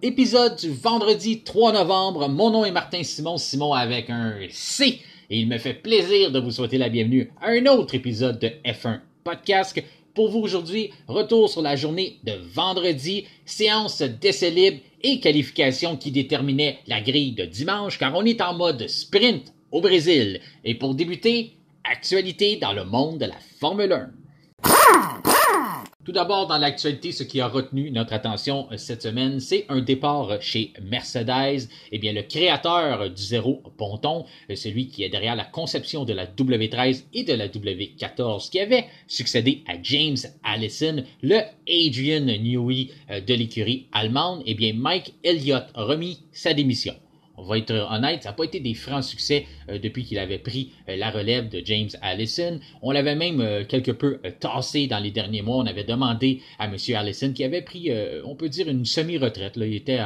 Épisode du vendredi 3 novembre. Mon nom est Martin Simon, Simon avec un C. Et il me fait plaisir de vous souhaiter la bienvenue à un autre épisode de F1 Podcast. Pour vous aujourd'hui, retour sur la journée de vendredi, séance d'essai libre et qualification qui déterminait la grille de dimanche car on est en mode sprint au Brésil. Et pour débuter, actualité dans le monde de la Formule 1. Tout d'abord, dans l'actualité, ce qui a retenu notre attention cette semaine, c'est un départ chez Mercedes. Eh bien, le créateur du zéro ponton, celui qui est derrière la conception de la W13 et de la W14, qui avait succédé à James Allison, le Adrian Newey de l'écurie allemande, eh bien, Mike Elliott a remis sa démission. On va être honnête, ça n'a pas été des francs succès depuis qu'il avait pris la relève de James Allison. On l'avait même quelque peu tassé dans les derniers mois. On avait demandé à M. Allison qui avait pris, on peut dire, une semi-retraite. Là. Il était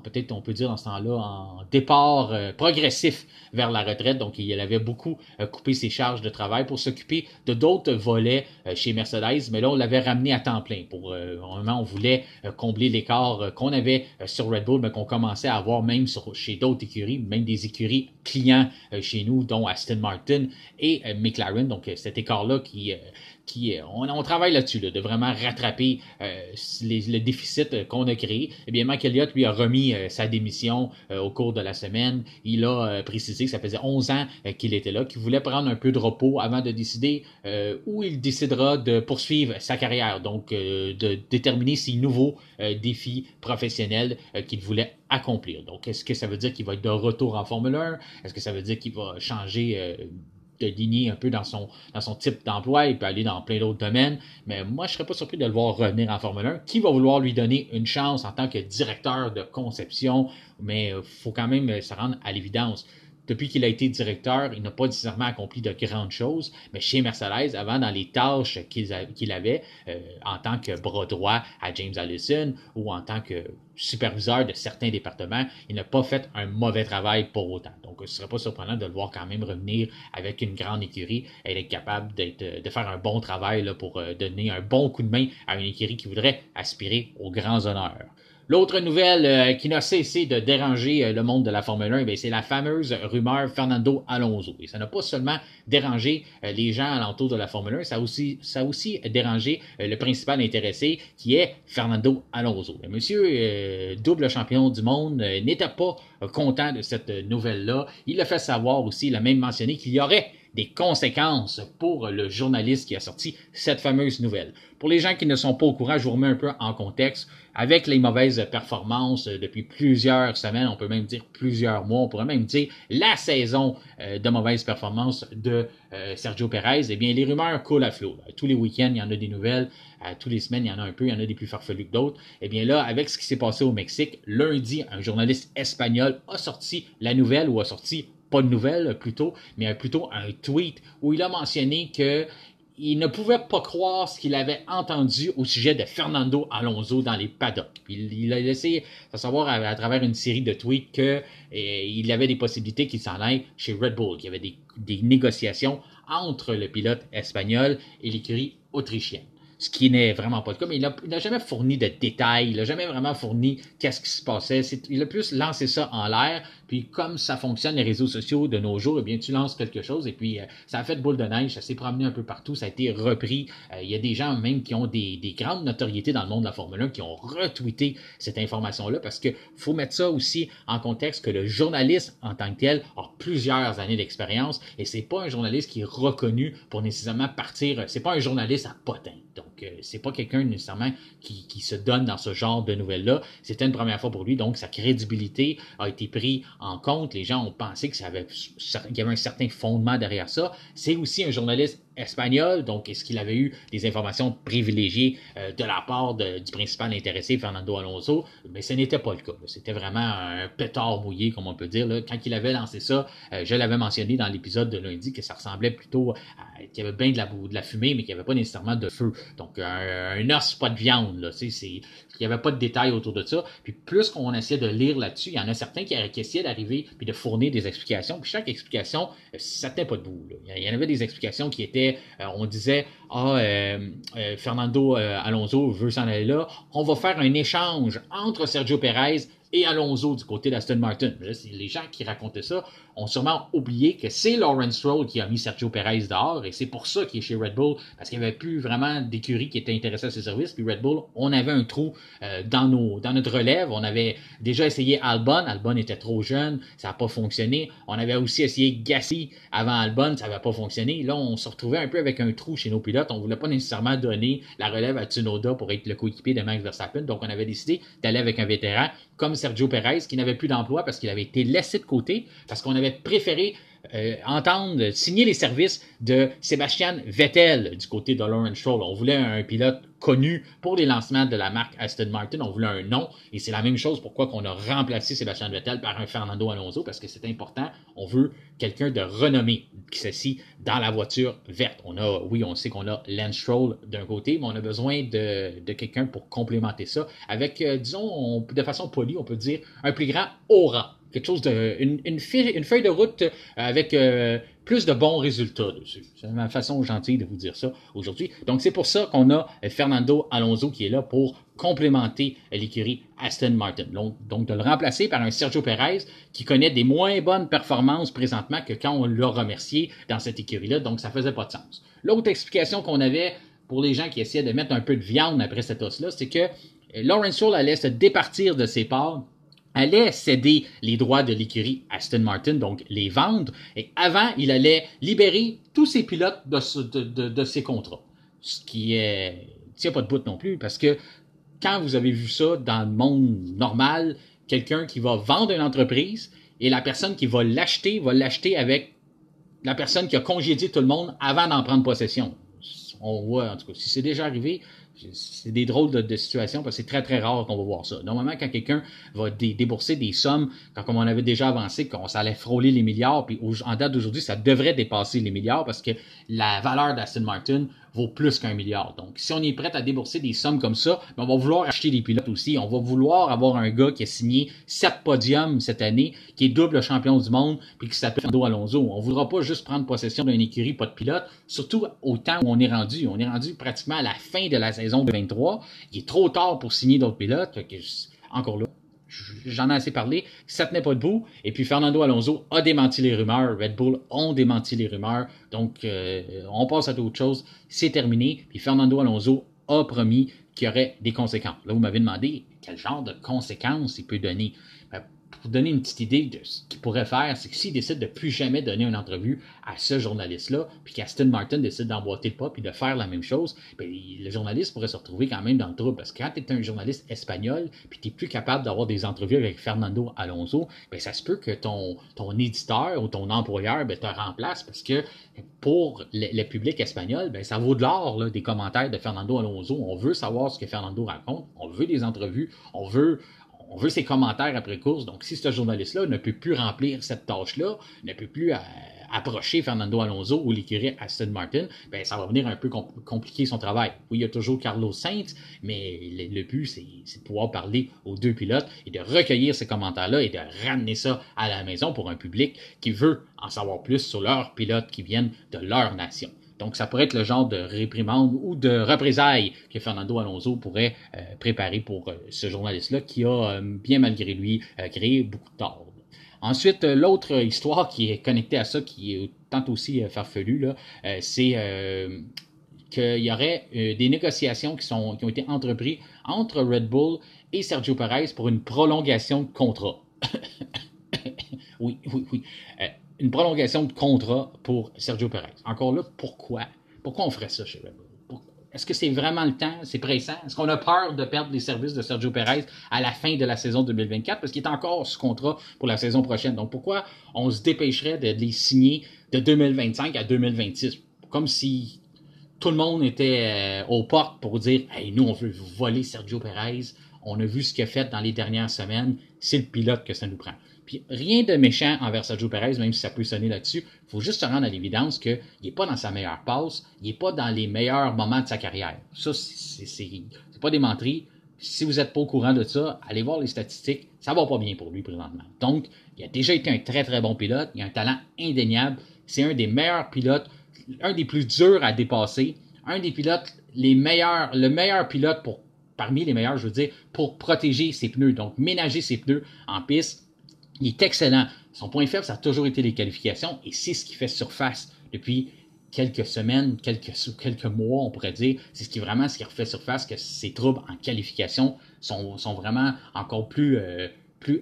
peut-être on peut dire dans ce temps-là, en départ progressif vers la retraite. Donc, il avait beaucoup coupé ses charges de travail pour s'occuper de d'autres volets chez Mercedes. Mais là, on l'avait ramené à temps plein. Pour vraiment, on voulait combler l'écart qu'on avait sur Red Bull, mais qu'on commençait à avoir même chez d'autres écuries, même des écuries clients chez nous, dont Aston Martin et McLaren. Donc, cet écart-là on travaille là-dessus, de vraiment rattraper le déficit qu'on a créé. Eh bien, Mike Elliott lui a remis sa démission au cours de la semaine. Il a précisé que ça faisait 11 ans qu'il était là, qu'il voulait prendre un peu de repos avant de décider où il décidera de poursuivre sa carrière, donc de déterminer ses nouveaux défis professionnels qu'il voulait accomplir. Donc, est-ce que ça veut dire qu'il va être de retour en Formule 1? Est-ce que ça veut dire qu'il va changer de lignée un peu dans son type d'emploi? Il peut aller dans plein d'autres domaines, mais moi, je ne serais pas surpris de le voir revenir en Formule 1. Qui va vouloir lui donner une chance en tant que directeur de conception? Mais il faut quand même se rendre à l'évidence. Depuis qu'il a été directeur, il n'a pas nécessairement accompli de grandes choses, mais chez Mercedes, avant, dans les tâches qu'il avait en tant que bras droit à James Allison ou en tant que superviseur de certains départements, il n'a pas fait un mauvais travail pour autant. Donc, ce ne serait pas surprenant de le voir quand même revenir avec une grande écurie et être capable de faire un bon travail là, pour donner un bon coup de main à une écurie qui voudrait aspirer aux grands honneurs. L'autre nouvelle qui n'a cessé de déranger le monde de la Formule 1, c'est la fameuse rumeur Fernando Alonso. Et ça n'a pas seulement dérangé les gens alentour de la Formule 1, ça a aussi dérangé le principal intéressé qui est Fernando Alonso. Et monsieur double champion du monde n'était pas content de cette nouvelle-là. Il a fait savoir aussi, il a même mentionné qu'il y aurait des conséquences pour le journaliste qui a sorti cette fameuse nouvelle. Pour les gens qui ne sont pas au courant, je vous remets un peu en contexte. Avec les mauvaises performances depuis plusieurs semaines, on peut même dire plusieurs mois, on pourrait même dire la saison de mauvaises performances de Sergio Pérez, eh bien, les rumeurs coulent à flot. Tous les week-ends, il y en a des nouvelles. Tous les semaines, il y en a un peu, il y en a des plus farfelus que d'autres. Eh bien là, avec ce qui s'est passé au Mexique, lundi, un journaliste espagnol a sorti la nouvelle ou a sorti pas de nouvelle plutôt, mais plutôt un tweet où il a mentionné que il ne pouvait pas croire ce qu'il avait entendu au sujet de Fernando Alonso dans les paddocks. Il a laissé savoir à travers une série de tweets qu'il y avait des possibilités qu'il s'en aille chez Red Bull, qu'il y avait des négociations entre le pilote espagnol et l'écurie autrichienne. Ce qui n'est vraiment pas le cas, mais il n'a jamais fourni de détails, il n'a jamais vraiment fourni qu'est-ce qui se passait. Il a plus lancé ça en l'air, puis comme ça fonctionne les réseaux sociaux de nos jours, eh bien tu lances quelque chose et puis ça a fait boule de neige, ça s'est promené un peu partout, ça a été repris. Il y a des gens même qui ont des grandes notoriétés dans le monde de la Formule 1 qui ont retweeté cette information-là parce que faut mettre ça aussi en contexte que le journaliste en tant que tel a plusieurs années d'expérience et c'est pas un journaliste qui est reconnu pour nécessairement partir, c'est pas un journaliste à potin. Donc, c'est pas quelqu'un nécessairement qui se donne dans ce genre de nouvelles-là. C'était une première fois pour lui, donc sa crédibilité a été prise en compte. Les gens ont pensé qu'il y avait un certain fondement derrière ça. C'est aussi un journaliste espagnol, donc est-ce qu'il avait eu des informations privilégiées de la part du principal intéressé, Fernando Alonso? Mais ce n'était pas le cas. C'était vraiment un pétard mouillé, comme on peut dire. Là. Quand il avait lancé ça, je l'avais mentionné dans l'épisode de lundi que ça ressemblait plutôt qu'il y avait bien de la fumée, mais qu'il n'y avait pas nécessairement de feu. Donc un os, pas de viande. Là, il n'y avait pas de détails autour de ça. Puis plus qu'on essayait de lire là-dessus, il y en a certains qui essayaient d'arriver puis de fournir des explications. Puis chaque explication, ça ne tenait pas debout. Là. Il y en avait des explications qui étaient on disait, Fernando Alonso veut s'en aller là, on va faire un échange entre Sergio Perez et Alonso du côté d'Aston Martin. Là, les gens qui racontaient ça ont sûrement oublié que c'est Lawrence Stroll qui a mis Sergio Perez dehors et c'est pour ça qu'il est chez Red Bull, parce qu'il n'y avait plus vraiment d'écurie qui était intéressée à ses services. Puis Red Bull, on avait un trou dans notre relève. On avait déjà essayé Albon. Albon était trop jeune, ça n'a pas fonctionné. On avait aussi essayé Gasly avant Albon, ça n'avait pas fonctionné. Là, on se retrouvait un peu avec un trou chez nos pilotes. On ne voulait pas nécessairement donner la relève à Tsunoda pour être le coéquipier de Max Verstappen. Donc, on avait décidé d'aller avec un vétéran comme Sergio Perez, qui n'avait plus d'emploi parce qu'il avait été laissé de côté, parce qu'on avait préféré signer les services de Sébastien Vettel du côté de Lawrence Stroll. On voulait un pilote connu pour les lancements de la marque Aston Martin. On voulait un nom, et c'est la même chose pourquoi on a remplacé Sébastien Vettel par un Fernando Alonso, parce que c'est important. On veut quelqu'un de renommé qui s'assit dans la voiture verte. On sait qu'on a Lance Stroll d'un côté, mais on a besoin de quelqu'un pour complémenter ça avec, disons, de façon polie, on peut dire, un plus grand aura. Quelque chose une feuille de route avec plus de bons résultats dessus. C'est ma façon gentille de vous dire ça aujourd'hui. Donc, c'est pour ça qu'on a Fernando Alonso qui est là pour complémenter l'écurie Aston Martin. Donc, de le remplacer par un Sergio Perez qui connaît des moins bonnes performances présentement que quand on l'a remercié dans cette écurie-là. Donc, ça faisait pas de sens. L'autre explication qu'on avait pour les gens qui essayaient de mettre un peu de viande après cette os-là, c'est que Lawrence Stroll allait se départir de ses parts, allait céder les droits de l'écurie Aston Martin, donc les vendre, et avant, il allait libérer tous ses pilotes de ses contrats. Ce qui tient pas de bout non plus, parce que quand vous avez vu ça dans le monde normal, quelqu'un qui va vendre une entreprise et la personne qui va l'acheter avec la personne qui a congédié tout le monde avant d'en prendre possession. On voit, en tout cas, si c'est déjà arrivé, c'est des drôles de situations parce que c'est très, très rare qu'on va voir ça. Normalement, quand quelqu'un va débourser des sommes, comme on avait déjà avancé, qu'on ça allait frôler les milliards, puis en date d'aujourd'hui, ça devrait dépasser les milliards parce que la valeur d'Aston Martin vaut plus qu'1 milliard. Donc, si on est prêt à débourser des sommes comme ça, on va vouloir acheter des pilotes aussi. On va vouloir avoir un gars qui a signé 7 podiums cette année, qui est double champion du monde, puis qui s'appelle Fernando Alonso. On ne voudra pas juste prendre possession d'une écurie, pas de pilote, surtout au temps où on est rendu. On est rendu pratiquement à la fin de la saison 2023. Il est trop tard pour signer d'autres pilotes. Encore là, j'en ai assez parlé, ça tenait pas debout. Et puis Fernando Alonso a démenti les rumeurs, Red Bull ont démenti les rumeurs. Donc, on passe à d'autres choses. C'est terminé. Puis Fernando Alonso a promis qu'il y aurait des conséquences. Là, vous m'avez demandé quel genre de conséquences il peut donner. Pour vous donner une petite idée de ce qu'il pourrait faire, c'est que s'il décide de plus jamais donner une entrevue à ce journaliste-là, puis qu'Aston Martin décide d'emboîter le pas puis de faire la même chose, bien, le journaliste pourrait se retrouver quand même dans le trouble. Parce que quand tu es un journaliste espagnol, puis tu n'es plus capable d'avoir des entrevues avec Fernando Alonso, bien, ça se peut que ton éditeur ou ton employeur te remplace parce que pour le public espagnol, bien, ça vaut de l'or là, des commentaires de Fernando Alonso. On veut savoir ce que Fernando raconte, on veut des entrevues, on veut ses commentaires après course. Donc, si ce journaliste-là ne peut plus remplir cette tâche-là, ne peut plus approcher Fernando Alonso ou l'écurie Aston Martin, ben ça va venir un peu compliquer son travail. Oui, il y a toujours Carlos Sainz, mais le but, c'est de pouvoir parler aux deux pilotes et de recueillir ces commentaires-là et de ramener ça à la maison pour un public qui veut en savoir plus sur leurs pilotes qui viennent de leur nation. Donc, ça pourrait être le genre de réprimande ou de représailles que Fernando Alonso pourrait préparer pour ce journaliste-là qui a, bien malgré lui, créé beaucoup de tort. Ensuite, l'autre histoire qui est connectée à ça, qui est tant aussi farfelue, là, c'est qu'il y aurait des négociations qui ont été entreprises entre Red Bull et Sergio Perez pour une prolongation de contrat. Oui. Une prolongation de contrat pour Sergio Perez. Encore là, pourquoi? Pourquoi on ferait ça chez Red Bull? Est-ce que c'est vraiment le temps? C'est pressant? Est-ce qu'on a peur de perdre les services de Sergio Perez à la fin de la saison 2024? Parce qu'il est encore sous contrat pour la saison prochaine. Donc, pourquoi on se dépêcherait de les signer de 2025 à 2026? Comme si tout le monde était aux portes pour dire « Hey, nous, on veut voler Sergio Perez. On a vu ce qu'il a fait dans les dernières semaines. C'est le pilote que ça nous prend. » Puis rien de méchant envers Sergio Perez, même si ça peut sonner là-dessus. Il faut juste se rendre à l'évidence qu'il n'est pas dans sa meilleure passe, il n'est pas dans les meilleurs moments de sa carrière. Ça, c'est pas des menteries. Si vous n'êtes pas au courant de ça, allez voir les statistiques. Ça va pas bien pour lui présentement. Donc, il a déjà été un très, très bon pilote. Il a un talent indéniable. C'est un des meilleurs pilotes un des plus durs à dépasser, un des pilotes, le meilleur pilote parmi les meilleurs, je veux dire, pour protéger ses pneus, donc ménager ses pneus en piste. Il est excellent. Son point faible, ça a toujours été les qualifications et c'est ce qui fait surface depuis quelques semaines, quelques mois, on pourrait dire. C'est ce qui refait surface, que ses troubles en qualification sont vraiment encore plus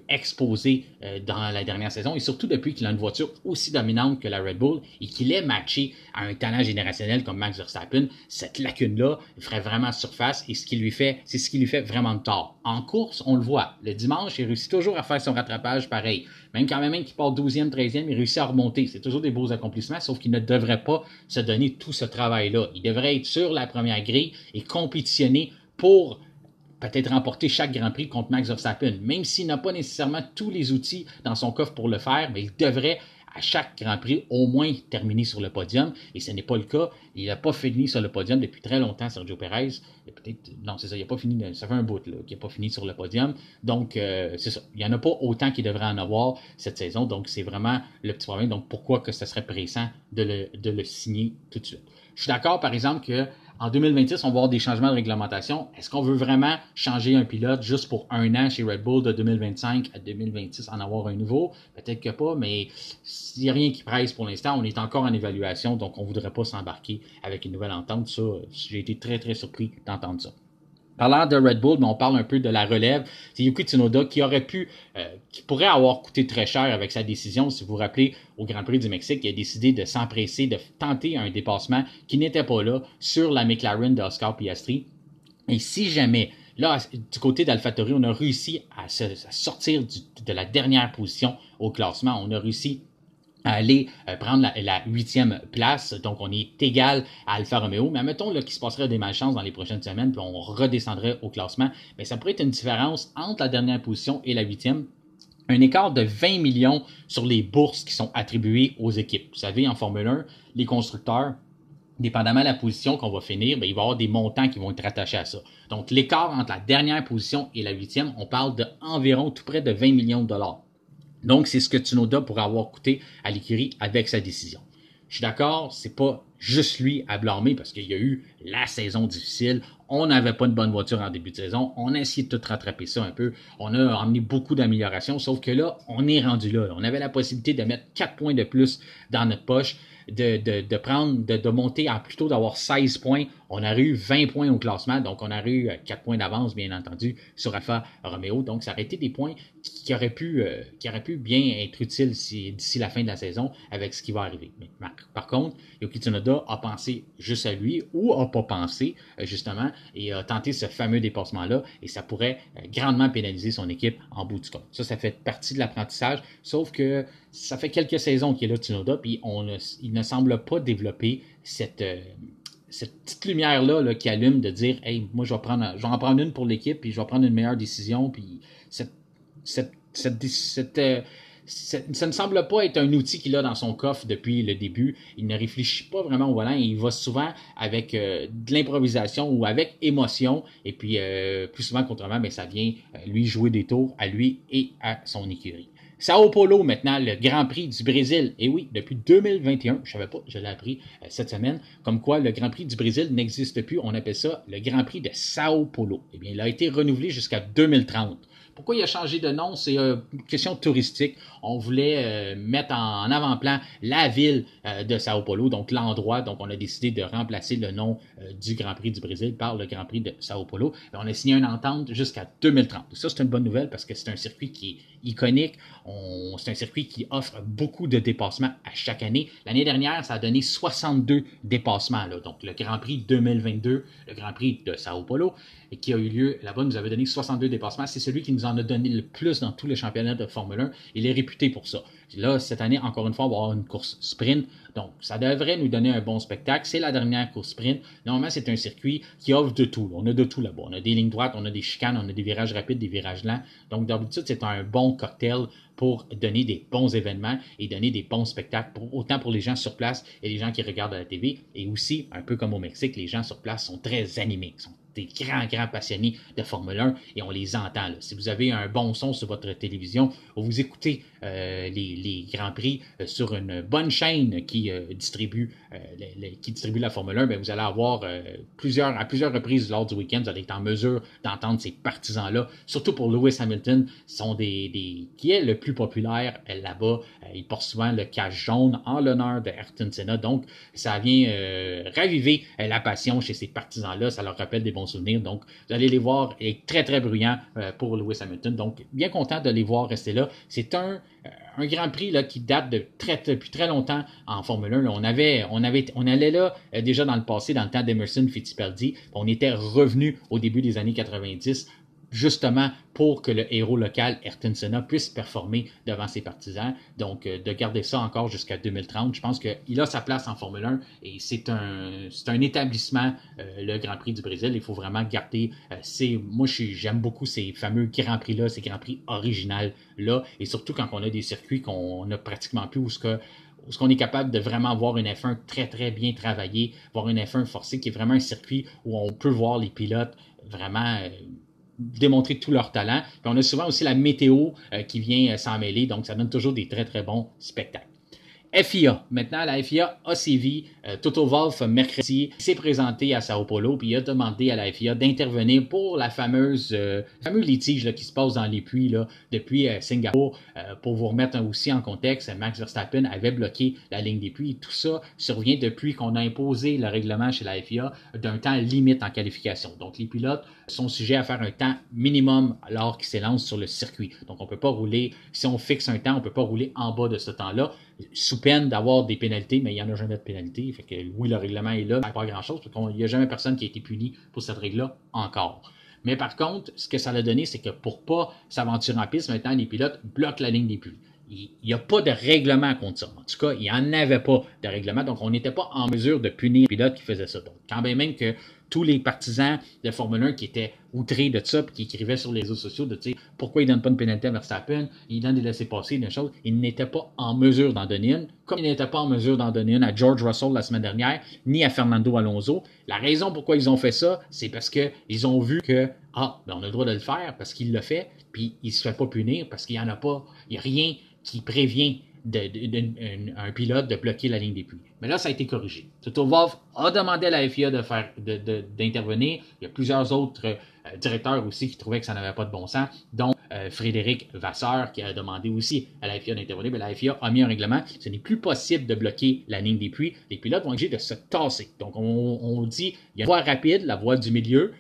exposé dans la dernière saison et surtout depuis qu'il a une voiture aussi dominante que la Red Bull et qu'il est matché à un talent générationnel comme Max Verstappen, cette lacune-là ferait vraiment surface et c'est ce qui lui fait vraiment de tort. En course, on le voit. Le dimanche, il réussit toujours à faire son rattrapage pareil. Même quand même qu'il part 12e, 13e, il réussit à remonter. C'est toujours des beaux accomplissements, sauf qu'il ne devrait pas se donner tout ce travail-là. Il devrait être sur la première grille et compétitionner pour peut-être remporter chaque Grand Prix contre Max Verstappen. Même s'il n'a pas nécessairement tous les outils dans son coffre pour le faire, mais il devrait à chaque Grand Prix au moins terminer sur le podium. Et ce n'est pas le cas. Il n'a pas fini sur le podium depuis très longtemps, Sergio Perez. Non, c'est ça, il n'a pas fini, ça fait un bout là, qu'il n'a pas fini sur le podium. Donc, c'est ça. Il n'y en a pas autant qu'il devrait en avoir cette saison. Donc, c'est vraiment le petit problème. Donc, pourquoi que ce serait pressant de le signer tout de suite? Je suis d'accord, par exemple, que en 2026, on va avoir des changements de réglementation. Est-ce qu'on veut vraiment changer un pilote juste pour un an chez Red Bull de 2025 à 2026, en avoir un nouveau? Peut-être que pas, mais il n'y a rien qui presse pour l'instant. On est encore en évaluation, donc on ne voudrait pas s'embarquer avec une nouvelle entente. Ça, j'ai été très, très surpris d'entendre ça. Parlant de Red Bull, mais on parle un peu de la relève. C'est Yuki Tsunoda qui pourrait avoir coûté très cher avec sa décision. Si vous vous rappelez, au Grand Prix du Mexique, il a décidé de s'empresser, de tenter un dépassement qui n'était pas là sur la McLaren d'Oscar Piastri. Et si jamais, là, du côté d'AlphaTauri, on a réussi à sortir de la dernière position au classement, on a réussi à aller prendre la 8e place. Donc, on est égal à Alfa Romeo. Mais admettons qu'il se passerait des malchances dans les prochaines semaines, puis on redescendrait au classement. Mais ça pourrait être une différence entre la dernière position et la 8e. Un écart de 20 millions sur les bourses qui sont attribuées aux équipes. Vous savez, en Formule 1, les constructeurs, dépendamment de la position qu'on va finir, il va y avoir des montants qui vont être rattachés à ça. Donc, l'écart entre la dernière position et la 8e, on parle d'environ tout près de 20 millions de dollars. Donc, c'est ce que Tsunoda pourrait avoir coûté à l'écurie avec sa décision. Je suis d'accord, c'est pas juste lui à blâmer parce qu'il y a eu la saison difficile. On n'avait pas une bonne voiture en début de saison. On a essayé de tout rattraper ça un peu. On a emmené beaucoup d'améliorations, sauf que là, on est rendu là. On avait la possibilité de mettre 4 points de plus dans notre poche, de monter à plutôt d'avoir 16 points. On aurait eu 20 points au classement, donc on aurait eu 4 points d'avance, bien entendu, sur Alfa Romeo. Donc, ça aurait été des points qui auraient pu bien être utiles d'ici la fin de la saison avec ce qui va arriver. Mais, par contre, Yuki Tsunoda a pensé juste à lui ou a pas pensé, justement, et a tenté ce fameux dépassement-là, et ça pourrait grandement pénaliser son équipe en bout du compte. Ça fait partie de l'apprentissage, sauf que ça fait quelques saisons qu'il est là, Tsunoda, puis il ne semble pas développer cette petite lumière-là qui allume de dire « Hey, moi, je vais en prendre une pour l'équipe, puis je vais prendre une meilleure décision. » Puis ça ne semble pas être un outil qu'il a dans son coffre depuis le début. Il ne réfléchit pas vraiment au volant. Il va souvent avec de l'improvisation ou avec émotion. Et puis, plus souvent qu'autrement, ça vient lui jouer des tours à lui et à son écurie. Sao Paulo, maintenant, le Grand Prix du Brésil. Et oui, depuis 2021, je ne savais pas, je l'ai appris cette semaine, comme quoi le Grand Prix du Brésil n'existe plus. On appelle ça le Grand Prix de Sao Paulo. Eh bien, il a été renouvelé jusqu'à 2030. Pourquoi il a changé de nom? C'est une question touristique. On voulait mettre en avant-plan la ville de Sao Paulo, donc l'endroit. Donc, on a décidé de remplacer le nom du Grand Prix du Brésil par le Grand Prix de Sao Paulo. Et on a signé une entente jusqu'à 2030. Ça, c'est une bonne nouvelle parce que c'est un circuit qui est iconique. C'est un circuit qui offre beaucoup de dépassements à chaque année. L'année dernière, ça a donné 62 dépassements. Là. Donc, le Grand Prix 2022, le Grand Prix de Sao Paulo, et qui a eu lieu là-bas, nous avait donné 62 dépassements. C'est celui qui nous en a donné le plus dans tous les championnats de Formule 1. Il est réputé pour ça. Là, cette année, encore une fois, on va avoir une course sprint. Donc, ça devrait nous donner un bon spectacle. C'est la dernière course sprint. Normalement, c'est un circuit qui offre de tout. On a de tout là-bas. On a des lignes droites, on a des chicanes, on a des virages rapides, des virages lents. Donc, d'habitude, c'est un bon cocktail pour donner des bons événements et donner des bons spectacles, autant pour les gens sur place et les gens qui regardent à la TV. Et aussi, un peu comme au Mexique, les gens sur place sont très animés, sont des grands passionnés de Formule 1 et on les entend. Là. Si vous avez un bon son sur votre télévision ou vous écoutez les Grands Prix sur une bonne chaîne qui distribue la Formule 1, bien, vous allez avoir à plusieurs reprises lors du week-end, vous allez être en mesure d'entendre ces partisans-là, surtout pour Lewis Hamilton, sont qui est le plus populaire là-bas. Il porte souvent le cache jaune en l'honneur de Ayrton Senna, donc ça vient raviver la passion chez ces partisans-là, ça leur rappelle des bons souvenirs, donc vous allez les voir, est très bruyant pour Lewis Hamilton, donc bien content de les voir rester là. C'est un Grand Prix là, qui date depuis très longtemps en Formule 1. Là. On allait là déjà dans le passé, dans le temps d'Emerson Fittipaldi. On était revenu au début des années 90 justement pour que le héros local, Ayrton Senna, puisse performer devant ses partisans. Donc, de garder ça encore jusqu'à 2030, je pense qu'il a sa place en Formule 1 et c'est un établissement, le Grand Prix du Brésil. Il faut vraiment garder moi, j'aime beaucoup ces fameux Grands Prix-là, ces Grands Prix originaux-là, et surtout quand on a des circuits qu'on n'a pratiquement plus où ce qu'on est capable de vraiment voir une F1 très bien travaillée, voir une F1 forcée qui est vraiment un circuit où on peut voir les pilotes vraiment démontrer tout leur talent. Puis on a souvent aussi la météo qui vient s'en mêler, donc ça donne toujours des très bons spectacles. FIA. Maintenant, la FIA a sévi. Toto Wolff, mercredi, s'est présenté à Sao Paulo puis il a demandé à la FIA d'intervenir pour le fameux litige là, qui se passe dans les puits là, depuis Singapour. Pour vous remettre aussi en contexte, Max Verstappen avait bloqué la ligne des puits. Tout ça survient depuis qu'on a imposé le règlement chez la FIA d'un temps limite en qualification. Donc, les pilotes sont sujets à faire un temps minimum alors qu'ils s'élancent sur le circuit. Donc, on ne peut pas rouler, si on fixe un temps, on ne peut pas rouler en bas de ce temps-là, sous peine d'avoir des pénalités, mais il n'y en a jamais de pénalités. Fait que oui, le règlement est là, mais pas grand-chose, parce qu'il n'y a jamais personne qui a été puni pour cette règle-là encore. Mais par contre, ce que ça a donné, c'est que pour ne pas s'aventurer en piste, maintenant, les pilotes bloquent la ligne des puits. Il n'y a pas de règlement contre ça. En tout cas, il n'y en avait pas de règlement, donc on n'était pas en mesure de punir les pilotes qui faisaient ça. Donc, quand même que tous les partisans de Formule 1 qui étaient outrés de ça, puis qui écrivaient sur les réseaux sociaux de dire pourquoi ils ne donnent pas une pénalité à Verstappen, ils donnent des laissez-passer, des choses, ils n'étaient pas en mesure d'en donner une, comme ils n'étaient pas en mesure d'en donner une à George Russell la semaine dernière, ni à Fernando Alonso. La raison pourquoi ils ont fait ça, c'est parce qu'ils ont vu que, on a le droit de le faire parce qu'il l'a fait, puis il ne se fait pas punir parce qu'il n'y en a pas, il n'y a rien qui prévient un pilote de bloquer la ligne des puits. Mais là, ça a été corrigé. Toto Wolff a demandé à la FIA d'intervenir. Il y a plusieurs autres directeurs aussi qui trouvaient que ça n'avait pas de bon sens, dont Frédéric Vasseur qui a demandé aussi à la FIA d'intervenir. Mais la FIA a mis un règlement. Ce n'est plus possible de bloquer la ligne des puits. Les pilotes vont être obligés de se tasser. Donc, on dit, il y a la voie rapide, la voie du milieu,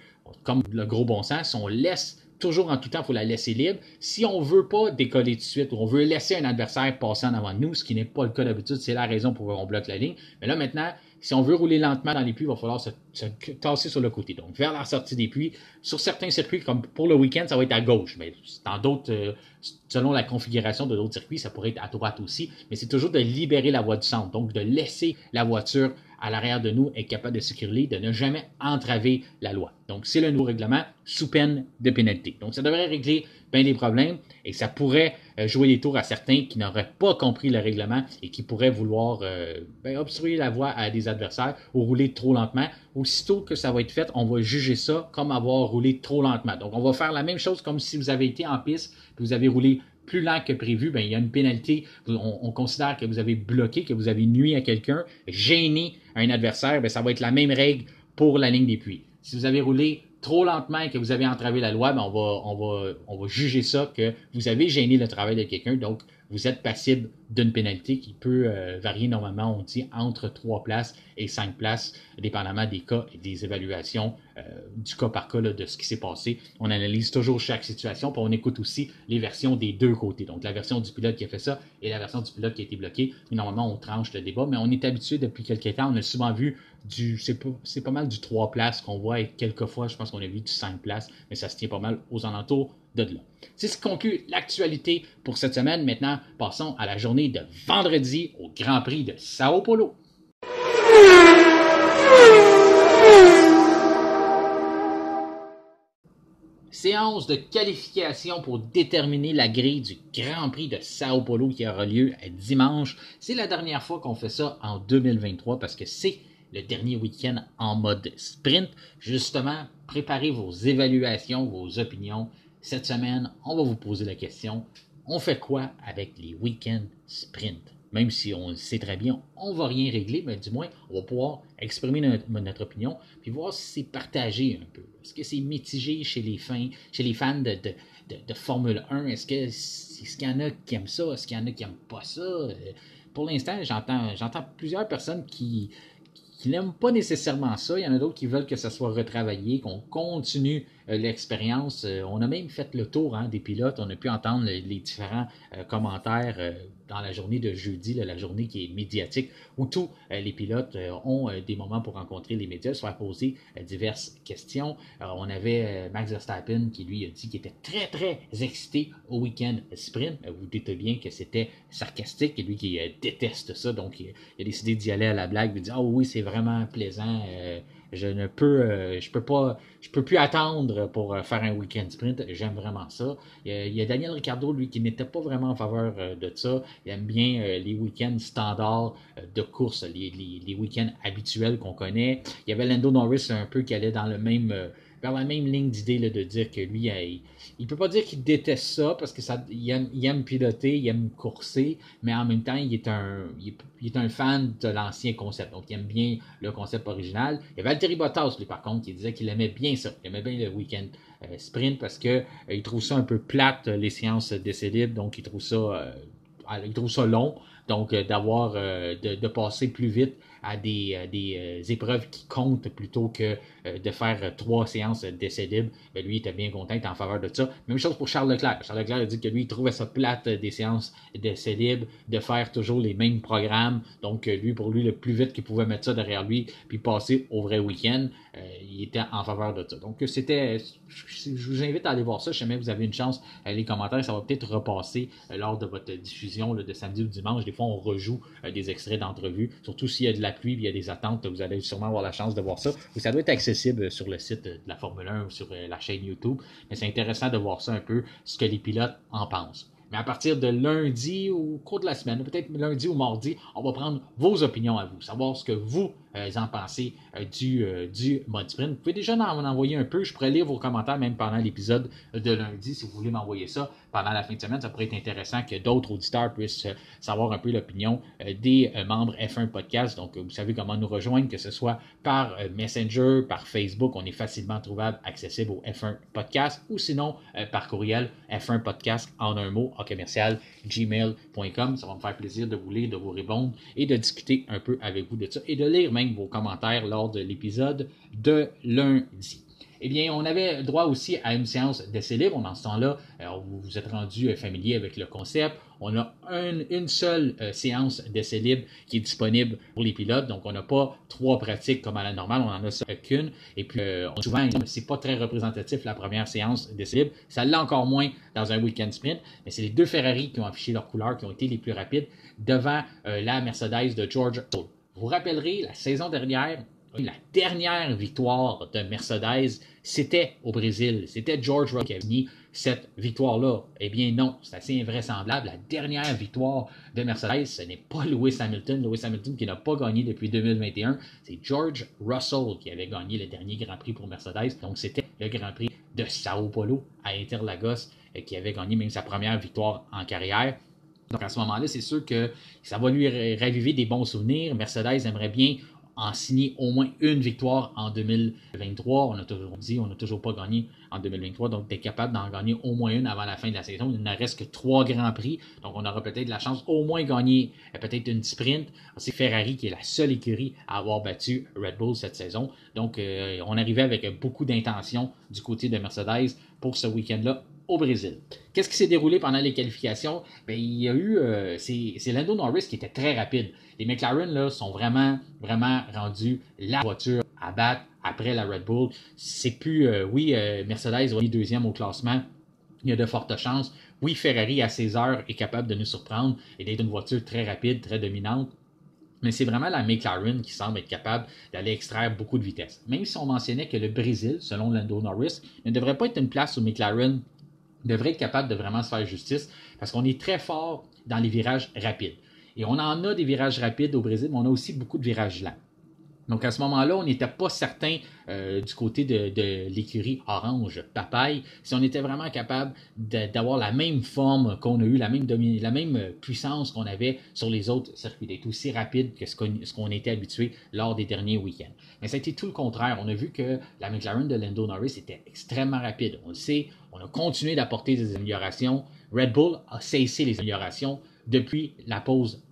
comme le gros bon sens. Si on laisse toujours en tout temps, il faut la laisser libre. Si on ne veut pas décoller tout de suite ou on veut laisser un adversaire passer en avant de nous, ce qui n'est pas le cas d'habitude, c'est la raison pour laquelle on bloque la ligne. Mais là, maintenant, si on veut rouler lentement dans les puits, il va falloir se tasser sur le côté. Donc, vers la sortie des puits, sur certains circuits, comme pour le week-end, ça va être à gauche. Mais dans d'autres, selon la configuration de d'autres circuits, ça pourrait être à droite aussi. Mais c'est toujours de libérer la voie du centre. Donc, de laisser la voiture à l'arrière de nous, être capable de circuler, de ne jamais entraver la loi. Donc, c'est le nouveau règlement sous peine de pénalité. Donc, ça devrait régler bien des problèmes et ça pourrait jouer des tours à certains qui n'auraient pas compris le règlement et qui pourraient vouloir obstruer la voie à des adversaires ou rouler trop lentement. Aussitôt que ça va être fait, on va juger ça comme avoir roulé trop lentement. Donc, on va faire la même chose comme si vous avez été en piste et vous avez roulé plus lent que prévu, il y a une pénalité. On considère que vous avez bloqué, que vous avez nui à quelqu'un, gêné un adversaire, ça va être la même règle pour la ligne des puits. Si vous avez roulé trop lentement et que vous avez entravé la loi, on va juger ça que vous avez gêné le travail de quelqu'un, donc vous êtes passible d'une pénalité qui peut varier normalement, on dit, entre 3 places et 5 places, dépendamment des cas et des évaluations du cas par cas là, de ce qui s'est passé. On analyse toujours chaque situation, puis on écoute aussi les versions des deux côtés. Donc, la version du pilote qui a fait ça et la version du pilote qui a été bloqué. Et normalement, on tranche le débat, mais on est habitué depuis quelques temps. On a souvent vu c'est pas mal du 3 places qu'on voit et quelquefois, je pense qu'on a vu du 5 places, mais ça se tient pas mal aux alentours de là. C'est ce qui conclut l'actualité pour cette semaine. Maintenant, passons à la journée de vendredi au Grand Prix de Sao Paulo. Séance de qualification pour déterminer la grille du Grand Prix de Sao Paulo qui aura lieu dimanche. C'est la dernière fois qu'on fait ça en 2023 parce que c'est le dernier week-end en mode sprint, justement préparez vos évaluations, vos opinions. Cette semaine, on va vous poser la question, on fait quoi avec les week-ends sprint? Même si on le sait très bien, on ne va rien régler, mais du moins, on va pouvoir exprimer notre opinion, puis voir si c'est partagé un peu. Est-ce que c'est mitigé chez les fans de Formule 1? Est-ce qu'il y en a qui aiment ça? Est-ce qu'il y en a qui n'aiment pas ça? Pour l'instant, j'entends plusieurs personnes qui n'aiment pas nécessairement ça. Il y en a d'autres qui veulent que ça soit retravaillé, qu'on continue l'expérience. On a même fait le tour des pilotes. On a pu entendre les différents commentaires dans la journée de jeudi, la journée qui est médiatique, où tous les pilotes ont des moments pour rencontrer les médias, se faire poser diverses questions. On avait Max Verstappen qui, lui, a dit qu'il était très, très excité au week-end sprint. Vous doutez bien que c'était sarcastique, et lui qui déteste ça, donc il a décidé d'y aller à la blague, de dire « Ah oui, c'est vraiment plaisant, je peux plus attendre pour faire un week-end sprint, j'aime vraiment ça. » Il y a Daniel Ricciardo, lui, qui n'était pas vraiment en faveur de ça. Il aime bien les week-ends standards de course, les week-ends habituels qu'on connaît. Il y avait Lando Norris un peu qui allait dans vers la même ligne d'idée de dire que lui, il peut pas dire qu'il déteste ça parce que il aime piloter, il aime courser, mais en même temps, il est un fan de l'ancien concept. Donc, il aime bien le concept original. Il y avait Valtteri Bottas, lui, par contre, qui disait qu'il aimait bien ça. Il aimait bien le week-end sprint parce que il trouve ça un peu plate, les séances d'essai libre. Donc, il trouve ça long. Donc, de passer plus vite à des épreuves qui comptent plutôt que de faire 3 séances d'essai libre. Lui, il était bien content, il était en faveur de ça. Même chose pour Charles Leclerc. Charles Leclerc a dit que lui, il trouvait ça plate des séances d'essai libre, de faire toujours les mêmes programmes. Donc, pour lui, le plus vite qu'il pouvait mettre ça derrière lui, puis passer au vrai week-end, il était en faveur de ça. Donc, je vous invite à aller voir ça. Si jamais vous avez une chance, les commentaires, ça va peut-être repasser lors de votre diffusion de samedi ou dimanche. Des fois, on rejoue des extraits d'entrevues, surtout s'il y a de la pluie, il y a des attentes, vous allez sûrement avoir la chance de voir ça. Ou ça doit être accessible sur le site de la Formule 1 ou sur la chaîne YouTube. Mais c'est intéressant de voir ça un peu, ce que les pilotes en pensent. Mais à partir de lundi ou au cours de la semaine, peut-être lundi ou mardi, on va prendre vos opinions à vous, savoir ce que vous en pensez du mode sprint. Vous pouvez déjà m'en envoyer un peu. Je pourrais lire vos commentaires même pendant l'épisode de lundi si vous voulez m'envoyer ça pendant la fin de semaine. Ça pourrait être intéressant que d'autres auditeurs puissent savoir un peu l'opinion des membres F1 Podcast. Donc, vous savez comment nous rejoindre, que ce soit par Messenger, par Facebook. On est facilement trouvable, accessible au F1 Podcast ou sinon par courriel F1 Podcast en un mot à commercial gmail.com. Ça va me faire plaisir de vous lire, de vous répondre et de discuter un peu avec vous de ça et de lire même vos commentaires lors de l'épisode de lundi. Eh bien, on avait droit aussi à une séance d'essai libre. Dans ce temps-là, vous vous êtes rendu familier avec le concept. On a une seule séance d'essai libre qui est disponible pour les pilotes. Donc, on n'a pas 3 pratiques comme à la normale. On n'en a qu'une. Et puis, souvent, c'est pas très représentatif la première séance d'essai libre. Ça l'est encore moins dans un week-end sprint. Mais c'est les 2 Ferrari qui ont affiché leurs couleurs, qui ont été les plus rapides devant la Mercedes de George Russell. Vous vous rappellerez, la saison dernière, la dernière victoire de Mercedes, c'était au Brésil. C'était George Russell qui a gagné cette victoire-là. Eh bien non, c'est assez invraisemblable. La dernière victoire de Mercedes, ce n'est pas Lewis Hamilton. Lewis Hamilton qui n'a pas gagné depuis 2021. C'est George Russell qui avait gagné le dernier Grand Prix pour Mercedes. Donc c'était le Grand Prix de Sao Paulo à Interlagos qui avait gagné même sa première victoire en carrière. Donc à ce moment-là, c'est sûr que ça va lui raviver des bons souvenirs. Mercedes aimerait bien en signer au moins une victoire en 2023. On n'a toujours pas gagné en 2023, donc d'être capable d'en gagner au moins une avant la fin de la saison. Il ne reste que 3 Grands Prix, donc on aura peut-être la chance au moins de gagner peut-être une sprint. C'est Ferrari qui est la seule écurie à avoir battu Red Bull cette saison. Donc on arrivait avec beaucoup d'intention du côté de Mercedes pour ce week-end-là au Brésil. Qu'est-ce qui s'est déroulé pendant les qualifications? Bien, il y a eu, c'est Lando Norris qui était très rapide. Les McLaren là, sont vraiment rendus la voiture à battre après la Red Bull. C'est plus, Mercedes va être deuxième au classement. Il y a de fortes chances. Oui, Ferrari à 16 heures est capable de nous surprendre et d'être une voiture très rapide, très dominante. Mais c'est vraiment la McLaren qui semble être capable d'aller extraire beaucoup de vitesse. Même si on mentionnait que le Brésil, selon Lando Norris, ne devrait pas être une place où McLaren devrait être capable de vraiment se faire justice parce qu'on est très fort dans les virages rapides. Et on en a des virages rapides au Brésil, mais on a aussi beaucoup de virages lents. Donc, à ce moment-là, on n'était pas certain du côté de l'écurie orange papaye si on était vraiment capable d'avoir la même forme qu'on a eu, la même puissance qu'on avait sur les autres circuits, d'être aussi rapide que ce qu'on était habitué lors des derniers week-ends. Mais ça a été tout le contraire. On a vu que la McLaren de Lando Norris était extrêmement rapide. On le sait, on a continué d'apporter des améliorations. Red Bull a cessé les améliorations depuis la pause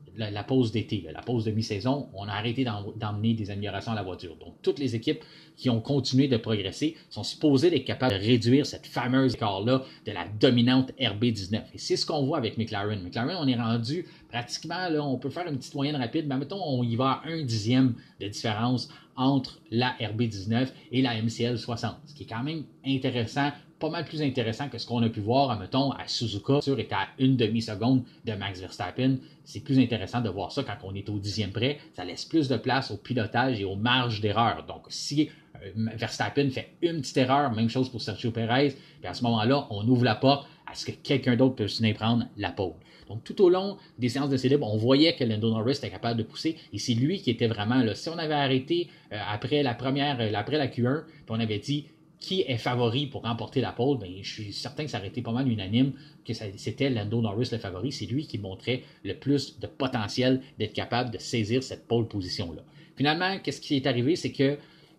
d'été, la pause de mi-saison. On a arrêté d'emmener des améliorations à la voiture. Donc, toutes les équipes qui ont continué de progresser sont supposées être capables de réduire cette fameuse écart-là de la dominante RB19. Et c'est ce qu'on voit avec McLaren. McLaren, on est rendu pratiquement, là, on peut faire une petite moyenne rapide, mais mettons, on y va à 1/10 de différence entre la RB19 et la MCL 60, ce qui est quand même intéressant, pas mal plus intéressant que ce qu'on a pu voir, mettons, à Suzuka, sur était à une demi-seconde de Max Verstappen. C'est plus intéressant de voir ça quand on est au 10e près. Ça laisse plus de place au pilotage et aux marges d'erreur. Donc, si Verstappen fait une petite erreur, même chose pour Sergio Perez, puis à ce moment-là, on ouvre la porte à ce que quelqu'un d'autre peut venir prendre la pole. Donc, tout au long des séances de célèbre, on voyait que Lando Norris était capable de pousser et c'est lui qui était vraiment là. Si on avait arrêté après la Q1, puis on avait dit qui est favori pour remporter la pole, bien, je suis certain que ça aurait été pas mal unanime que c'était Lando Norris le favori. C'est lui qui montrait le plus de potentiel d'être capable de saisir cette pole position-là. Finalement, qu'est-ce qui est arrivé, c'est que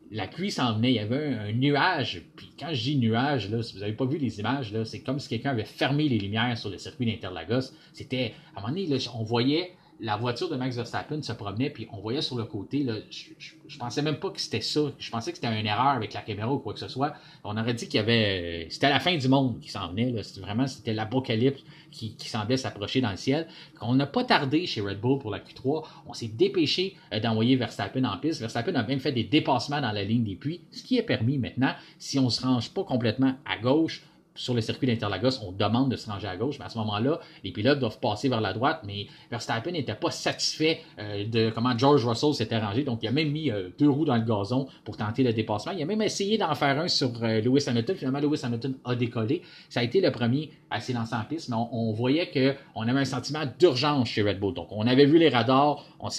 la pluie s'en venait, il y avait un nuage, puis quand je dis nuage, là, si vous n'avez pas vu les images, là, c'est comme si quelqu'un avait fermé les lumières sur le circuit d'Interlagos. C'était, à un moment donné, là, on voyait la voiture de Max Verstappen se promenait, puis on voyait sur le côté, là, je pensais même pas que c'était ça. Je pensais que c'était une erreur avec la caméra ou quoi que ce soit. On aurait dit qu'il y avait... C'était la fin du monde qui s'en venait. Là. C'était l'apocalypse qui semblait s'approcher dans le ciel. On n'a pas tardé chez Red Bull pour la Q3. On s'est dépêché d'envoyer Verstappen en piste. Verstappen a même fait des dépassements dans la ligne des puits, ce qui est permis maintenant, si on ne se range pas complètement à gauche, sur le circuit d'Interlagos, on demande de se ranger à gauche, mais à ce moment-là, les pilotes doivent passer vers la droite, mais Verstappen n'était pas satisfait de comment George Russell s'était rangé, donc il a même mis 2 roues dans le gazon pour tenter le dépassement. Il a même essayé d'en faire un sur Lewis Hamilton. Finalement, Lewis Hamilton a décollé. Ça a été le premier à s'élancer en piste, mais on voyait qu'on avait un sentiment d'urgence chez Red Bull. Donc, on avait vu les radars, on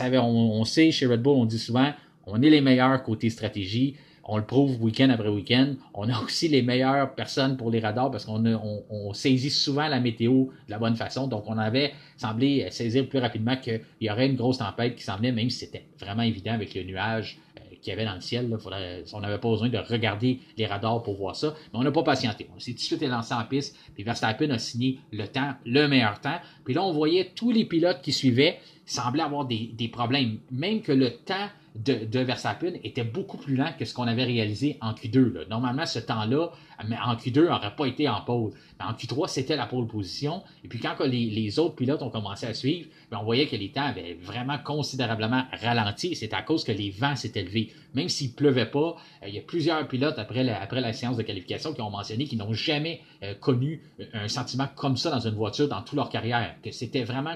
sait chez Red Bull, on dit souvent, on est les meilleurs côté stratégie. On le prouve week-end après week-end. On a aussi les meilleures personnes pour les radars parce qu'on saisit souvent la météo de la bonne façon. Donc, on avait semblé saisir plus rapidement qu'il y aurait une grosse tempête qui s'en venait, même si c'était vraiment évident avec le nuage qu'il y avait dans le ciel. Là. On n'avait pas besoin de regarder les radars pour voir ça. Mais on n'a pas patienté. On s'est tout de suite lancé en piste. Puis Verstappen a signé le meilleur temps. Puis là, on voyait tous les pilotes qui suivaient semblaient avoir des problèmes. Même que le temps de Verstappen était beaucoup plus lent que ce qu'on avait réalisé en Q2. Là. Normalement, ce temps-là, en Q2, n'aurait pas été en pole. Mais en Q3, c'était la pole position. Et puis quand les autres pilotes ont commencé à suivre, on voyait que les temps avaient vraiment considérablement ralenti. C'est à cause que les vents s'étaient levés. Même s'il ne pleuvait pas, il y a plusieurs pilotes après la séance de qualification qui ont mentionné qu'ils n'ont jamais connu un sentiment comme ça dans une voiture dans toute leur carrière. Que c'était vraiment...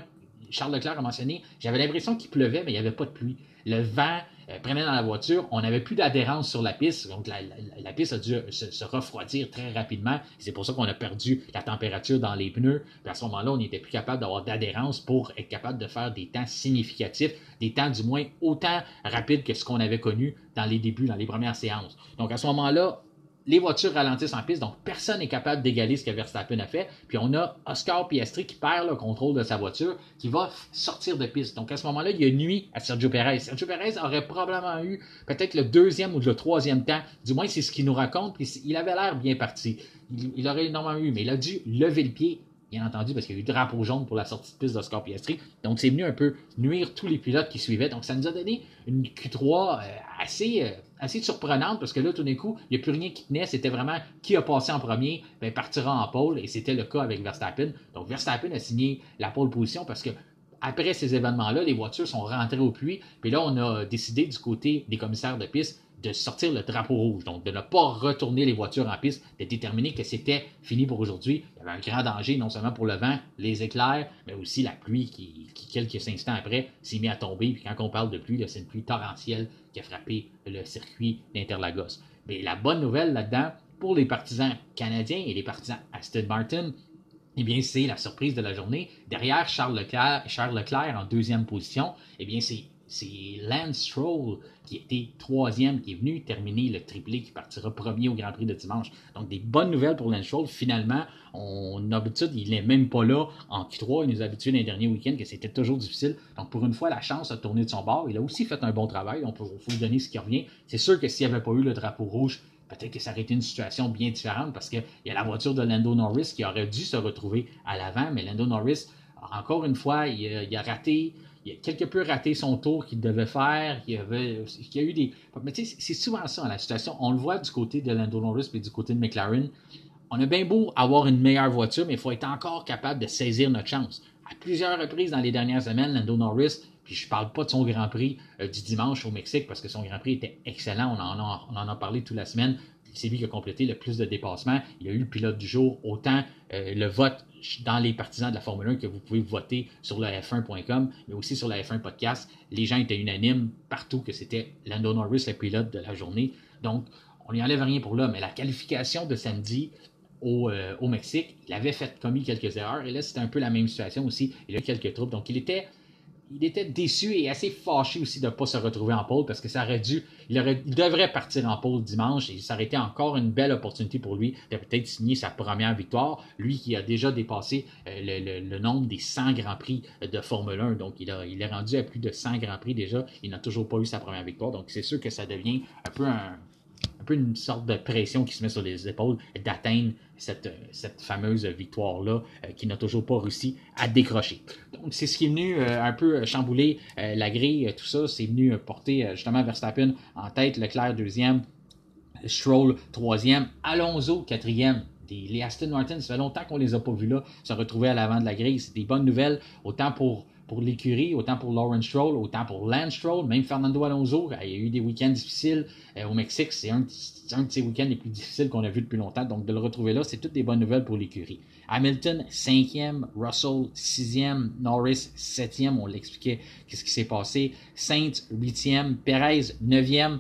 Charles Leclerc a mentionné, j'avais l'impression qu'il pleuvait, mais il n'y avait pas de pluie. Le vent prenait dans la voiture, on n'avait plus d'adhérence sur la piste, donc la piste a dû se refroidir très rapidement. C'est pour ça qu'on a perdu la température dans les pneus. Puis à ce moment-là, on n'était plus capable d'avoir d'adhérence pour être capable de faire des temps significatifs, des temps du moins autant rapides que ce qu'on avait connu dans les débuts, dans les premières séances. Donc à ce moment-là, les voitures ralentissent en piste, donc personne n'est capable d'égaler ce que Verstappen a fait. Puis on a Oscar Piastri qui perd le contrôle de sa voiture, qui va sortir de piste. Donc à ce moment-là, il y a nuit à Sergio Perez. Sergio Perez aurait probablement eu peut-être le 2e ou le 3e temps, du moins c'est ce qu'il nous raconte, puis il avait l'air bien parti. Il aurait énormément eu, mais il a dû lever le pied, bien entendu, parce qu'il y a eu drapeau jaune pour la sortie de piste d'Oscar Piastri. Donc, c'est venu un peu nuire tous les pilotes qui suivaient. Donc, ça nous a donné une Q3 assez surprenante parce que là, tout d'un coup, il n'y a plus rien qui tenait. C'était vraiment qui a passé en premier, ben, partira en pole. Et c'était le cas avec Verstappen. Donc, Verstappen a signé la pole position parce que après ces événements-là, les voitures sont rentrées au puits. Puis là, on a décidé du côté des commissaires de piste de sortir le drapeau rouge, donc de ne pas retourner les voitures en piste, de déterminer que c'était fini pour aujourd'hui. Il y avait un grand danger, non seulement pour le vent, les éclairs, mais aussi la pluie qui quelques instants après, s'est mise à tomber. Puis quand on parle de pluie, là, c'est une pluie torrentielle qui a frappé le circuit d'Interlagos. Mais la bonne nouvelle là-dedans, pour les partisans canadiens et les partisans Aston Martin, eh bien, c'est la surprise de la journée. Derrière Charles Leclerc en 2e position, eh bien, c'est c'est Lance Stroll qui était troisième, qui est venu terminer le triplé, qui partira premier au Grand Prix de dimanche. Donc, des bonnes nouvelles pour Lance Stroll. Finalement, d'habitude, il n'est même pas là en Q3. Il nous a habitués dans les derniers week-ends que c'était toujours difficile. Donc, pour une fois, la chance a tourné de son bord. Il a aussi fait un bon travail. Il faut lui donner ce qui revient. C'est sûr que s'il n'y avait pas eu le drapeau rouge, peut-être que ça aurait été une situation bien différente parce qu'il y a la voiture de Lando Norris qui aurait dû se retrouver à l'avant. Mais Lando Norris, encore une fois, il a raté. Il a quelque peu raté son tour qu'il devait faire. Il y a eu des. Mais tu sais, c'est souvent ça, la situation. On le voit du côté de Lando Norris et du côté de McLaren. On a bien beau avoir une meilleure voiture, mais il faut être encore capable de saisir notre chance. À plusieurs reprises dans les dernières semaines, Lando Norris, puis je ne parle pas de son Grand Prix du dimanche au Mexique parce que son Grand Prix était excellent. On en a parlé toute la semaine. C'est lui qui a complété le plus de dépassements. Il a eu le pilote du jour. Autant le vote dans les partisans de la Formule 1 que vous pouvez voter sur le F1.com, mais aussi sur la F1 Podcast. Les gens étaient unanimes partout que c'était Lando Norris le pilote de la journée. Donc, on n'y enlève rien pour là. Mais la qualification de samedi au Mexique, il avait commis quelques erreurs. Et là, c'était un peu la même situation aussi. Il a eu quelques troubles. Donc, il était déçu et assez fâché aussi de ne pas se retrouver en pole parce que ça il devrait partir en pole dimanche et ça aurait été encore une belle opportunité pour lui de peut-être signer sa première victoire. Lui qui a déjà dépassé le nombre des 100 Grands Prix de Formule 1. Donc, il est rendu à plus de 100 Grands Prix déjà. Il n'a toujours pas eu sa première victoire. Donc, c'est sûr que ça devient un peu une sorte de pression qui se met sur les épaules d'atteindre cette fameuse victoire-là qui n'a toujours pas réussi à décrocher. Donc, c'est ce qui est venu un peu chambouler la grille, tout ça. C'est venu porter justement Verstappen en tête, Leclerc deuxième, Stroll troisième, Alonso quatrième. Les Aston Martin, ça fait longtemps qu'on les a pas vus là, se retrouver à l'avant de la grille. C'est des bonnes nouvelles, autant pour l'écurie, autant pour Lawrence Stroll, autant pour Lance Stroll, même Fernando Alonso. Il y a eu des week-ends difficiles au Mexique. C'est un de ces week-ends les plus difficiles qu'on a vu depuis longtemps. Donc, de le retrouver là, c'est toutes des bonnes nouvelles pour l'écurie. Hamilton, 5e, Russell, 6e, Norris, 7e. On l'expliquait qu'est-ce qui s'est passé. Sainz, 8e, Perez, 9e.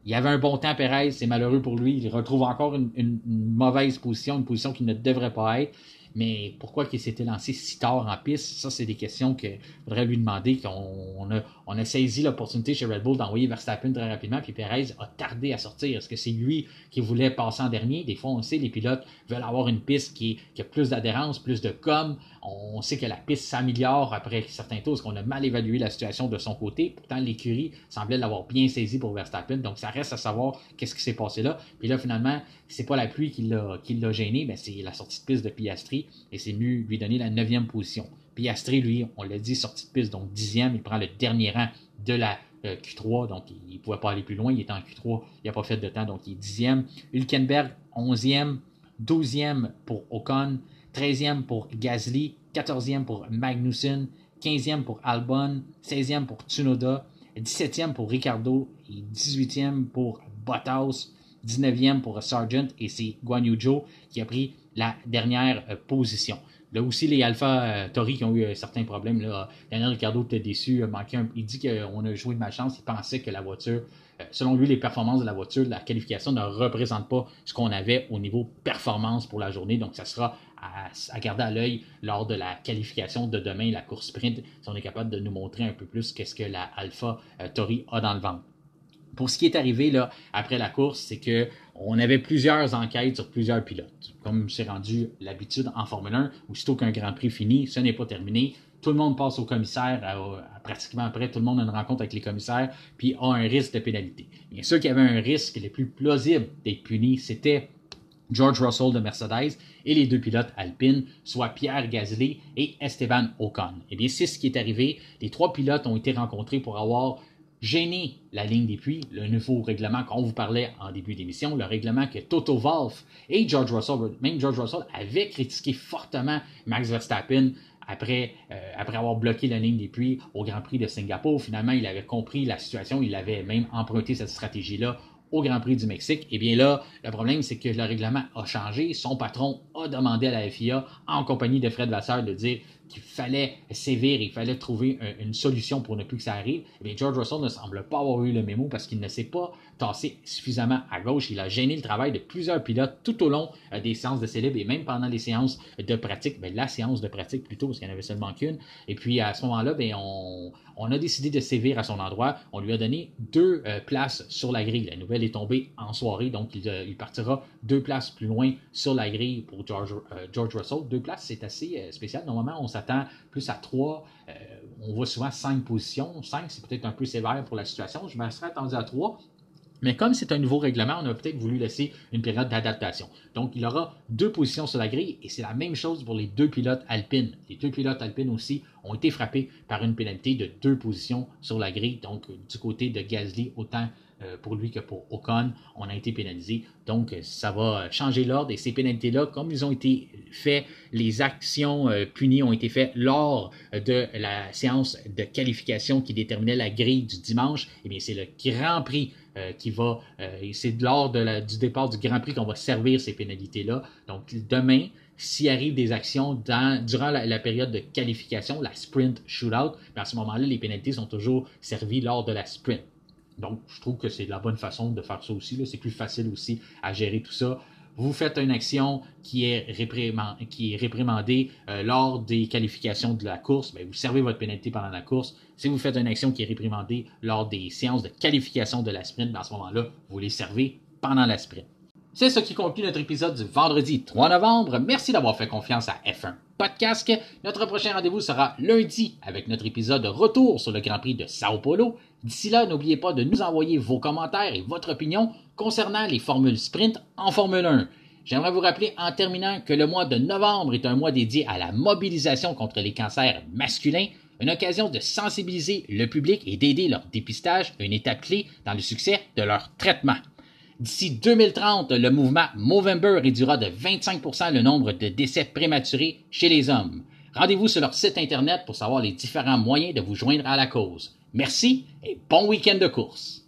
Il y avait un bon temps, Perez, c'est malheureux pour lui. Il retrouve encore une mauvaise position, une position qui ne devrait pas être. Mais pourquoi il s'était lancé si tard en piste? Ça, c'est des questions qu'il faudrait lui demander. On a saisi l'opportunité chez Red Bull d'envoyer Verstappen très rapidement, puis Perez a tardé à sortir. Est-ce que c'est lui qui voulait passer en dernier? Des fois, on sait, les pilotes veulent avoir une piste qui a plus d'adhérence, plus de com. On sait que la piste s'améliore après certains tours, parce qu'on a mal évalué la situation de son côté. Pourtant, l'écurie semblait l'avoir bien saisi pour Verstappen. Donc, ça reste à savoir qu'est-ce qui s'est passé là. Puis là, finalement, c'est pas la pluie qui l'a gêné, mais c'est la sortie de piste de Piastri. Et c'est venu lui donner la 9e position. Piastri, lui, on l'a dit, sortie de piste, donc 10e. Il prend le dernier rang de la Q3, donc il ne pouvait pas aller plus loin. Il était en Q3, il n'a pas fait de temps, donc il est 10e. Hülkenberg, 11e. 12e pour Ocon. 13e pour Gasly. 14e pour Magnussen. 15e pour Albon. 16e pour Tsunoda. 17e pour Ricciardo. Et 18e pour Bottas. 19e pour Sargent. Et c'est Guan Yu Zhou qui a pris la dernière position. Là aussi, les Alpha Tauri qui ont eu certains problèmes. Là, Daniel Ricciardo était déçu. Il dit qu'on a joué de malchance. Il pensait que la voiture, selon lui, les performances de la voiture, la qualification ne représente pas ce qu'on avait au niveau performance pour la journée. Donc, ça sera à garder à l'œil lors de la qualification de demain, la course sprint, si on est capable de nous montrer un peu plus qu'est-ce que la Alpha Tauri a dans le ventre. Pour ce qui est arrivé là, après la course, c'est qu'on avait plusieurs enquêtes sur plusieurs pilotes. Comme c'est rendu l'habitude en Formule 1, aussitôt qu'un Grand Prix finit, ce n'est pas terminé. Tout le monde passe au commissaire, pratiquement après, tout le monde a une rencontre avec les commissaires, puis a un risque de pénalité. Bien sûr qu'il y avait un risque le plus plausible d'être puni, c'était George Russell de Mercedes et les deux pilotes Alpine, soit Pierre Gasly et Esteban Ocon. Eh bien, c'est ce qui est arrivé. Les trois pilotes ont été rencontrés pour avoir gêner la ligne des puits, le nouveau règlement qu'on vous parlait en début d'émission, le règlement que Toto Wolff et George Russell, même George Russell, avaient critiqué fortement Max Verstappen après avoir bloqué la ligne des puits au Grand Prix de Singapour. Finalement, il avait compris la situation, il avait même emprunté cette stratégie-là au Grand Prix du Mexique. Et bien là, le problème, c'est que le règlement a changé. Son patron a demandé à la FIA, en compagnie de Fred Vasseur, de dire qu'il fallait sévir, il fallait trouver une solution pour ne plus que ça arrive, eh bien, George Russell ne semble pas avoir eu le mémo parce qu'il ne s'est pas tassé suffisamment à gauche. Il a gêné le travail de plusieurs pilotes tout au long des séances de célib et même pendant les séances de pratique, la séance de pratique plutôt, parce qu'il n'y en avait seulement qu'une. Et puis à ce moment-là, on a décidé de sévir à son endroit. On lui a donné 2 places sur la grille. La nouvelle est tombée en soirée, donc il partira 2 places plus loin sur la grille pour George Russell. 2 places, c'est assez spécial. Normalement, on s'attend plus à 3. On voit souvent 5 positions. 5, c'est peut-être un peu sévère pour la situation. Je me serais attendu à 3. Mais comme c'est un nouveau règlement, on a peut-être voulu laisser une période d'adaptation. Donc, il aura 2 positions sur la grille et c'est la même chose pour les 2 pilotes alpines. Les 2 pilotes alpines aussi ont été frappés par une pénalité de 2 positions sur la grille. Donc, du côté de Gasly, autant pour lui que pour Ocon, on a été pénalisé. Donc, ça va changer l'ordre et ces pénalités-là, comme ils ont été faits, les actions punies ont été faites lors de la séance de qualification qui déterminait la grille du dimanche, eh bien, c'est le Grand Prix c'est lors du départ du Grand Prix qu'on va servir ces pénalités-là. Donc, demain, s'il arrive des actions durant la période de qualification, la sprint shootout, à ce moment-là, les pénalités sont toujours servies lors de la sprint. Donc, je trouve que c'est la bonne façon de faire ça aussi. C'est plus facile aussi à gérer tout ça. Vous faites une action qui est réprimandée lors des qualifications de la course, vous servez votre pénalité pendant la course. Si vous faites une action qui est réprimandée lors des séances de qualification de la sprint, à ce moment-là, vous les servez pendant la sprint. C'est ce qui conclut notre épisode du vendredi 3 novembre. Merci d'avoir fait confiance à F1 Podcast. Notre prochain rendez-vous sera lundi avec notre épisode de retour sur le Grand Prix de Sao Paulo. D'ici là, n'oubliez pas de nous envoyer vos commentaires et votre opinion concernant les formules sprint en Formule 1. J'aimerais vous rappeler en terminant que le mois de novembre est un mois dédié à la mobilisation contre les cancers masculins, une occasion de sensibiliser le public et d'aider leur dépistage, une étape clé dans le succès de leur traitement. D'ici 2030, le mouvement Movember réduira de 25% le nombre de décès prématurés chez les hommes. Rendez-vous sur leur site internet pour savoir les différents moyens de vous joindre à la cause. Merci et bon week-end de course!